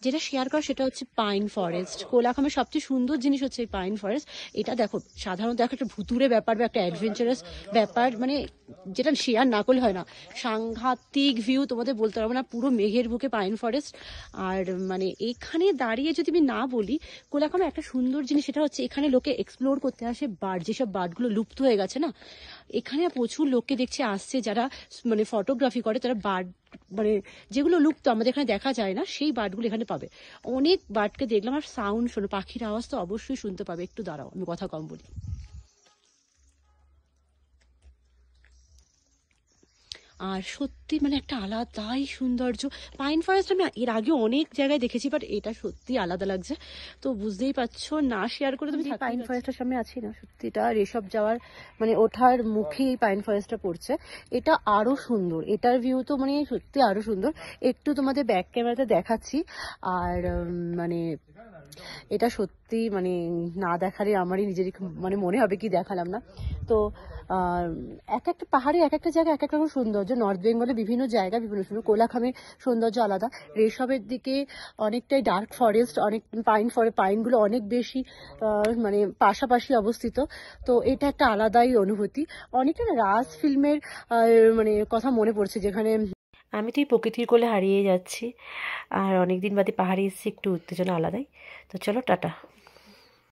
যেটা শেয়ার করা সেটা হচ্ছে পাইন ফরেস্ট। কোলাঘামের সবচেয়ে সুন্দর জিনিস হচ্ছে এই পাইন ফরেস্ট। এটা দেখো সাধারণত একটা ভুতুরে ব্যাপার বা একটা অ্যাডভেঞ্চারাস ব্যাপার, মানে যেটা শেয়ার না করলে হয় না। সাংঘাতিক ভিউ, তোমাদের বলতে পারবো না, পুরো মেঘের বুকে পাইন ফরেস্ট। আর মানে এখানে দাঁড়িয়ে যদি আমি না বলি, কোলাঘামে একটা সুন্দর জিনিস সেটা হচ্ছে এখানে লোকে এক্সপ্লোর করতে আসে বার্ড, যেসব বার্ডগুলো লুপ্ত হয়ে গেছে না, এখানে প্রচুর লোককে দেখছে আসছে যারা মানে ফটোগ্রাফি করে, তারা বার্ড মানে যেগুলো লুপ্ত আমাদের এখানে দেখা যায় না সেই বার্ডগুলো এখানে পাবে। অনেক বার্ডকে দেখলাম। আর সাউন্ড শোনো, পাখির আওয়াজ তো অবশ্যই শুনতে পাবে। একটু দাঁড়াও, আমি কথা কম বলি। আর সত্যি মানে একটা আলাদাই সৌন্দর্য। পাইন ফরেস্ট আমি এর আগে অনেক জায়গায় দেখেছি, বাট এটা সত্যি আলাদা লাগছে। তো বুঝতেই পারছো, না শেয়ার করে তুমি পাইন ফরেস্টের সামনে আছি না, সত্যিটা ঋষভ যাওয়ার মানে ওঠার মুখে এই পাইন ফরেস্টটা পড়ছে। এটা আরো সুন্দর, এটার ভিউ তো মানে সত্যি আরো সুন্দর। একটু তোমাদের ব্যাক ক্যামেরাতে দেখাচ্ছি। আর মানে এটা সত্যি মানে না দেখালে আমারই নিজেরই মানে মনে হবে কি দেখালাম না। তো এক একটা পাহাড়ে এক একটা জায়গায় এক এক রকম সৌন্দর্য। নর্থ বেঙ্গলে বিভিন্ন জায়গা বিভিন্ন সুন্দর, কোলাঘামের সৌন্দর্য আলাদা। রেশবের দিকে অনেকটাই ডার্ক ফরেস্ট, অনেক পাইনগুলো অনেক বেশি মানে পাশাপাশি অবস্থিত। তো এটা একটা আলাদাই অনুভূতি। অনেকটা না রাজ ফিল্মের মানে কথা মনে পড়ছে, যেখানে আমি তো এই প্রকৃতির কোলে হারিয়ে যাচ্ছি। আর অনেকদিন বাদে পাহাড়ে এসেছি, একটু উত্তেজনা আলাদাই। তো চলো টাটা।